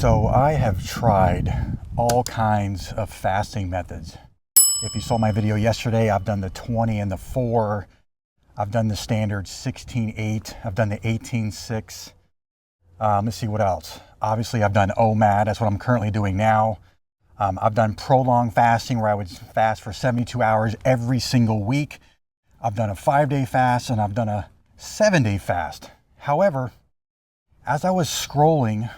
So I have tried all kinds of fasting methods. If you saw my video yesterday, I've done the 20 and the 4. I've done the standard 16-8. I've done the 18-6. Let's see what else. Obviously, I've done OMAD. That's what I'm currently doing now. I've done prolonged fasting where I would fast for 72 hours every single week. I've done a 5-day fast and I've done a 7-day fast. However, as I was scrolling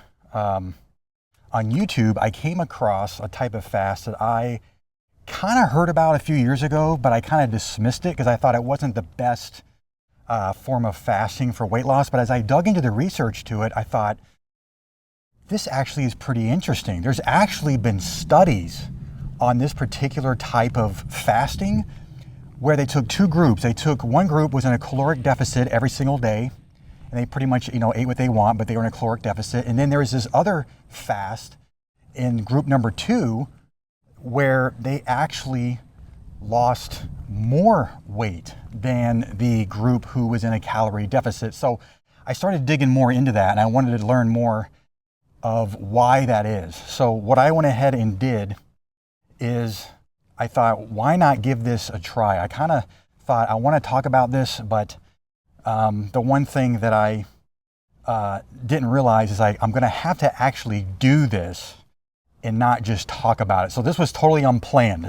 on YouTube, I came across a type of fast that I kind of heard about a few years ago, but I kind of dismissed it because I thought it wasn't the best form of fasting for weight loss. But as I dug into the research to it, I thought, this actually is pretty interesting. There's actually been studies on this particular type of fasting where they took two groups. One group was in a caloric deficit every single day, and they pretty much, ate what they want, but they were in a caloric deficit. And then there was this other fast in group number 2 where they actually lost more weight than the group who was in a calorie deficit. So I started digging more into that, and I wanted to learn more of why that is. So what I went ahead and did is I thought, why not give this a try? I kind of thought I want to talk about this, but the one thing that I didn't realize is I'm going to have to actually do this and not just talk about it. So this was totally unplanned.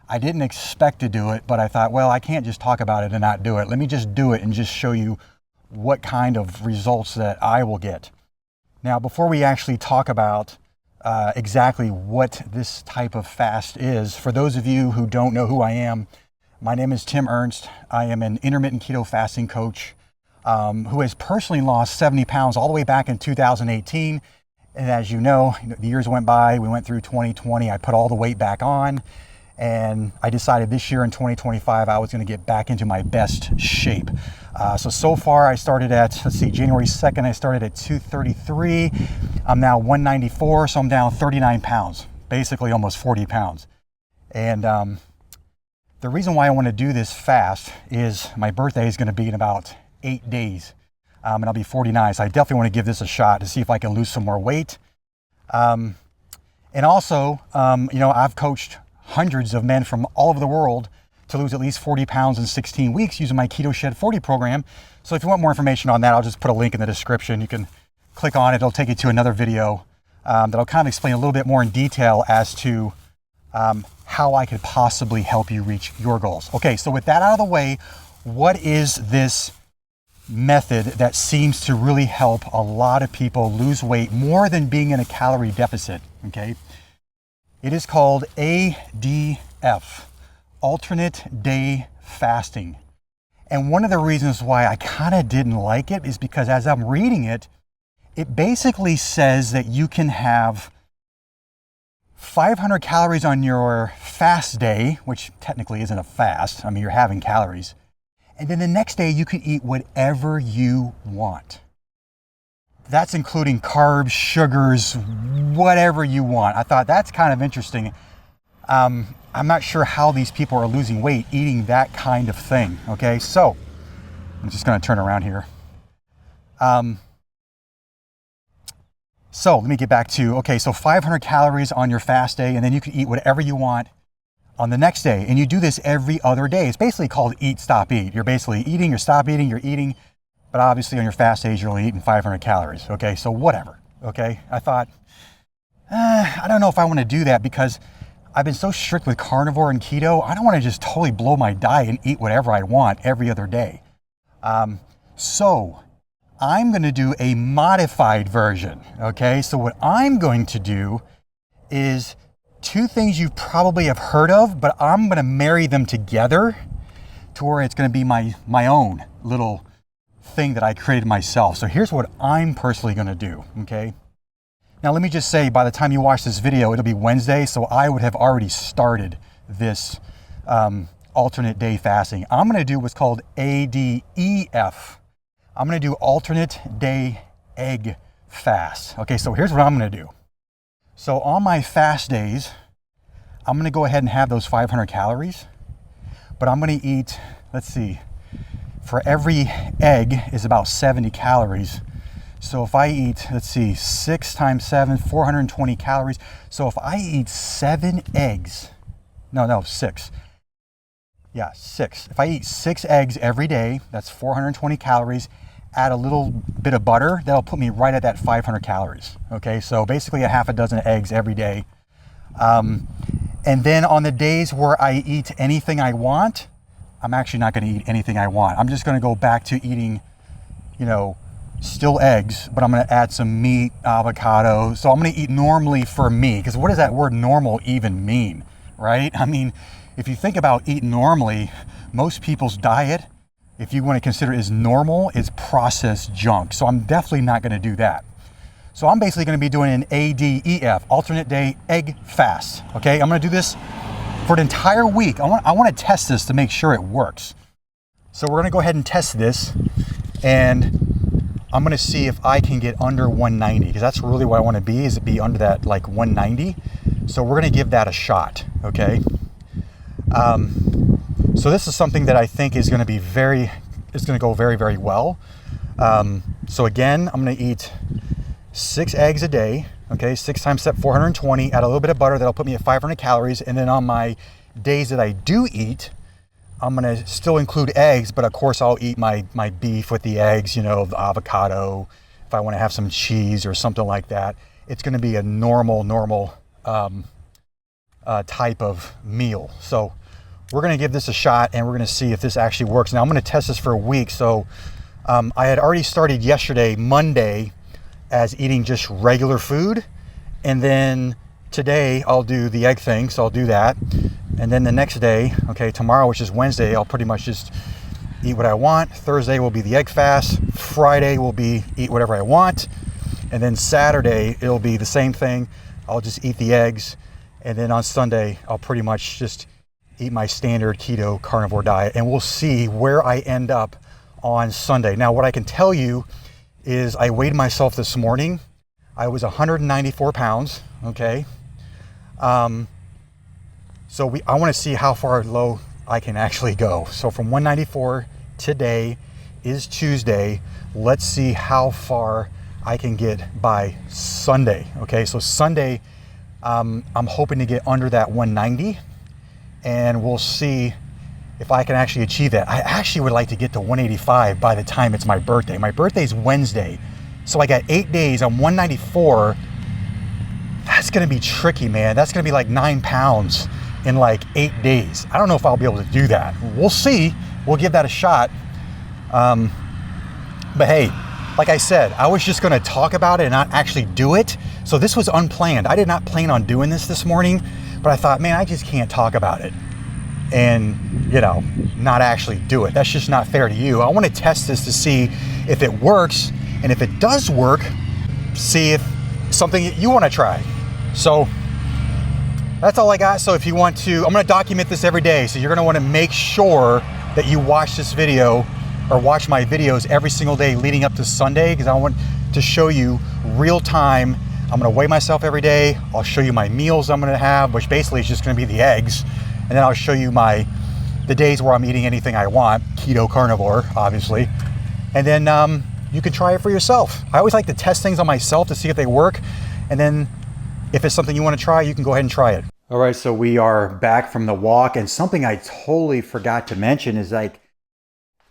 I didn't expect to do it, but I thought, well, I can't just talk about it and not do it. Let me just do it and just show you what kind of results that I will get. Now, before we actually talk about exactly what this type of fast is, for those of you who don't know who I am, my name is Tim Ernst. I am an intermittent keto fasting coach who has personally lost 70 pounds all the way back in 2018. And as you know, the years went by, we went through 2020, I put all the weight back on, and I decided this year in 2025, I was gonna get back into my best shape. So far I started at, January 2nd, I started at 233. I'm now 194, so I'm down 39 pounds, basically almost 40 pounds. And the reason why I wanna do this fast is my birthday is gonna be in about 8 days. And I'll be 49, so I definitely want to give this a shot to see if I can lose some more weight. And also, I've coached hundreds of men from all over the world to lose at least 40 pounds in 16 weeks using my Keto Shed 40 program. So if you want more information on that, I'll just put a link in the description. You can click on it. It'll take you to another video that'll kind of explain a little bit more in detail as to how I could possibly help you reach your goals. Okay, so with that out of the way, what is this method that seems to really help a lot of people lose weight more than being in a calorie deficit? Okay, it is called ADF, alternate day fasting. And one of the reasons why I kind of didn't like it is because as I'm reading it, it basically says that you can have 500 calories on your fast day, which technically isn't a fast. I mean, you're having calories. And then the next day you can eat whatever you want. That's including carbs, sugars, whatever you want. I thought that's kind of interesting. I'm not sure how these people are losing weight eating that kind of thing. Okay, so I'm just gonna turn around here. So let me get back to, so 500 calories on your fast day, and then you can eat whatever you want on the next day, and you do this every other day. It's basically called eat, stop, eat. You're basically eating, you're stop eating, you're eating, but obviously on your fast days, you're only eating 500 calories, okay? So whatever, okay? I thought, I don't know if I wanna do that because I've been so strict with carnivore and keto, I don't wanna just totally blow my diet and eat whatever I want every other day. So I'm gonna do a modified version, okay? So what I'm going to do is 2 things you probably have heard of, but I'm gonna marry them together to where it's gonna be my own little thing that I created myself. So here's what I'm personally gonna do, okay? Now let me just say, by the time you watch this video, it'll be Wednesday, so I would have already started this alternate day fasting. I'm gonna do what's called ADEF. I'm gonna do alternate day egg fast. Okay, so here's what I'm gonna do. So on my fast days, I'm gonna go ahead and have those 500 calories, but I'm gonna eat, let's see, for every egg is about 70 calories. So if I eat, let's see, 6 times 7, 420 calories. So if I eat 7 eggs, no, 6. Yeah, 6. If I eat 6 eggs every day, that's 420 calories. Add a little bit of butter, that'll put me right at that 500 calories. Okay, so basically a half a dozen eggs every day. And then on the days where I eat anything I want, I'm actually not going to eat anything I want. I'm just going to go back to eating, still eggs, but I'm going to add some meat, avocado. So I'm going to eat normally for me, because what does that word normal even mean, right? I mean, if you think about eating normally, most people's diet, if you want to consider it as normal, is processed junk. So I'm definitely not going to do that. So I'm basically going to be doing an ADEF, alternate day egg fast. Okay, I'm going to do this for an entire week. I want to test this to make sure it works. So we're going to go ahead and test this, and I'm going to see if I can get under 190, because that's really what I want to be, is to be under that like 190. So we're going to give that a shot. Okay. So this is something that I think is going to be going to go very, very well. So again, I'm going to eat 6 eggs a day. Okay, 6 times 7, 420. Add a little bit of butter, that'll put me at 500 calories. And then on my days that I do eat, I'm going to still include eggs, but of course I'll eat my beef with the eggs, the avocado. If I want to have some cheese or something like that, it's going to be a normal type of meal. So we're going to give this a shot, and we're going to see if this actually works. Now I'm going to test this for a week. So I had already started yesterday, Monday, as eating just regular food, and then today I'll do the egg thing, so I'll do that. And then the next day, okay, tomorrow, which is Wednesday, I'll pretty much just eat what I want. Thursday will be the egg fast. Friday will be eat whatever I want. And then Saturday, it'll be the same thing. I'll just eat the eggs. And then on Sunday, I'll pretty much just eat my standard keto carnivore diet, and we'll see where I end up on Sunday. Now, what I can tell you is I weighed myself this morning. I was 194 pounds, okay? So I want to see how far low I can actually go. So from 194, today is Tuesday. Let's see how far I can get by Sunday, okay? So Sunday, I'm hoping to get under that 190, and we'll see if I can actually achieve that. I actually would like to get to 185 by the time it's my birthday. My birthday's Wednesday, so I got 8 days. I'm 194. That's gonna be tricky, man. That's gonna be like 9 pounds in like 8 days. I don't know if I'll be able to do that. We'll see. We'll give that a shot. But hey, like I said, I was just gonna talk about it and not actually do it. So this was unplanned. I did not plan on doing this morning, but I thought, man, I just can't talk about it and not actually do it. That's just not fair to you. I want to test this to see if it works, and if it does work, see if something you want to try. So that's all I got. So if you want to, I'm going to document this every day. So you're going to want to make sure that you watch this video, or watch my videos every single day leading up to Sunday, because I want to show you real time. I'm going to weigh myself every day. I'll show you my meals I'm going to have, which basically is just going to be the eggs. And then I'll show you the days where I'm eating anything I want, keto carnivore, obviously. And then you can try it for yourself. I always like to test things on myself to see if they work. And then if it's something you want to try, you can go ahead and try it. All right, so we are back from the walk. And something I totally forgot to mention is like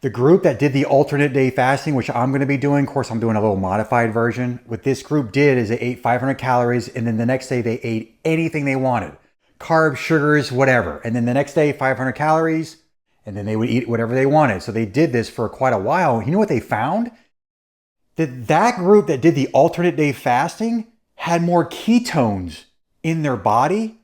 the group that did the alternate day fasting, which I'm going to be doing. Of course, I'm doing a little modified version. What this group did is they ate 500 calories, and then the next day they ate anything they wanted. Carbs, sugars, whatever. And then the next day, 500 calories, and then they would eat whatever they wanted. So they did this for quite a while. You know what they found? That group that did the alternate day fasting had more ketones in their body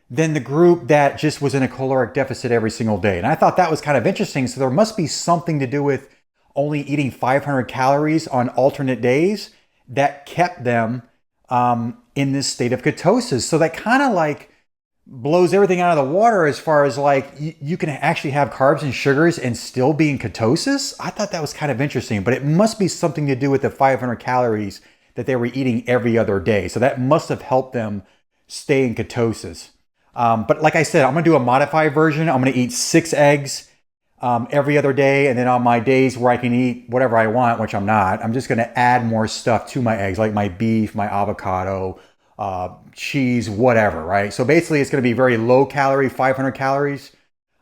than the group that just was in a caloric deficit every single day. And I thought that was kind of interesting. So there must be something to do with only eating 500 calories on alternate days that kept them in this state of ketosis. So that kind of like blows everything out of the water as far as like you can actually have carbs and sugars and still be in ketosis. I thought that was kind of interesting, but it must be something to do with the 500 calories that they were eating every other day. So that must have helped them stay in ketosis. But like I said, I'm gonna do a modified version. I'm gonna eat 6 eggs every other day. And then on my days where I can eat whatever I want, which I'm not, I'm just going to add more stuff to my eggs, like my beef, my avocado, cheese, whatever, right? So basically it's going to be very low calorie, 500 calories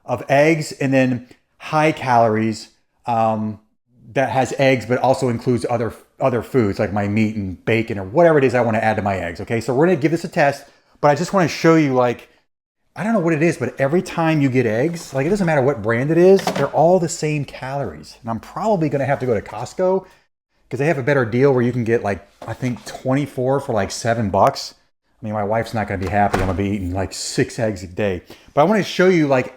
of eggs, and then high calories that has eggs, but also includes other foods like my meat and bacon or whatever it is I want to add to my eggs. Okay, so we're going to give this a test, but I just want to show you, like, I don't know what it is, but every time you get eggs, like, it doesn't matter what brand it is, they're all the same calories. And I'm probably going to have to go to Costco because they have a better deal where you can get, like, I think 24 for like $7. I mean, my wife's not going to be happy. I'm going to be eating like 6 eggs a day. But I want to show you, like,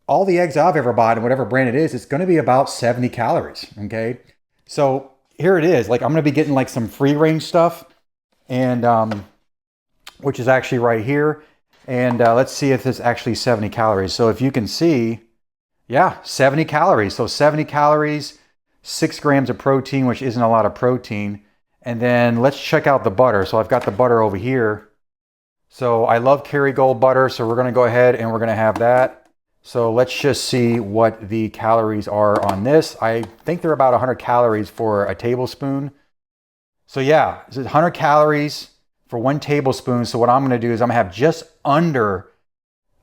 all the eggs I've ever bought and whatever brand it is, it's going to be about 70 calories. Okay. So here it is. Like, I'm going to be getting like some free range stuff, and which is actually right here. And let's see if it's actually 70 calories. So if you can see, yeah, 70 calories. So 70 calories, 6 grams of protein, which isn't a lot of protein. And then let's check out the butter. So I've got the butter over here. So I love Kerrygold butter. So we're going to go ahead and we're going to have that. So let's just see what the calories are on this. I think they're about 100 calories for a tablespoon. So yeah, it's 100 calories for 1 tablespoon. So what I'm going to do is I'm going to have just under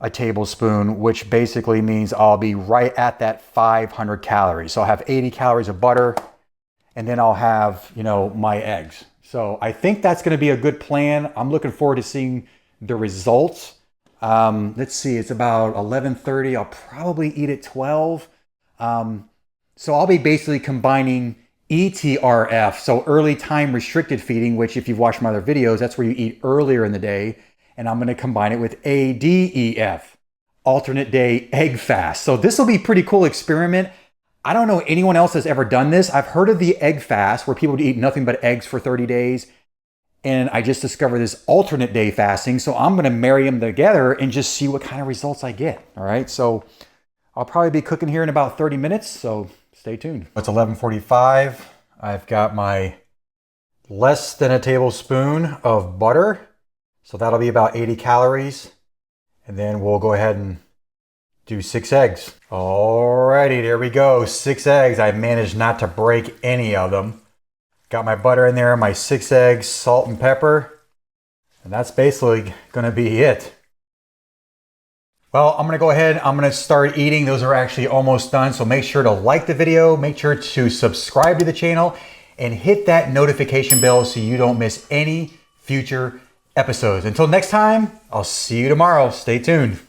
a tablespoon, which basically means I'll be right at that 500 calories. So I'll have 80 calories of butter, and then I'll have, you know, my eggs. So I think that's going to be a good plan. I'm looking forward to seeing the results. Let's see, it's about 11:30. I'll probably eat at 12. So I'll be basically combining ETRF, so early time restricted feeding, which if you've watched my other videos, that's where you eat earlier in the day. And I'm going to combine it with ADEF, alternate day egg fast. So this will be a pretty cool experiment. I don't know anyone else has ever done this. I've heard of the egg fast where people would eat nothing but eggs for 30 days. And I just discovered this alternate day fasting. So I'm going to marry them together and just see what kind of results I get. All right. So I'll probably be cooking here in about 30 minutes. So stay tuned. It's 11:45. I've got my less than a tablespoon of butter. So that'll be about 80 calories. And then we'll go ahead and do 6 eggs. Alrighty, there we go. 6 eggs. I managed not to break any of them. Got my butter in there, my 6 eggs, salt and pepper. And that's basically gonna be it. Well, I'm gonna go ahead, I'm gonna start eating. Those are actually almost done. So make sure to like the video, make sure to subscribe to the channel, and hit that notification bell so you don't miss any future episodes. Until next time, I'll see you tomorrow. Stay tuned.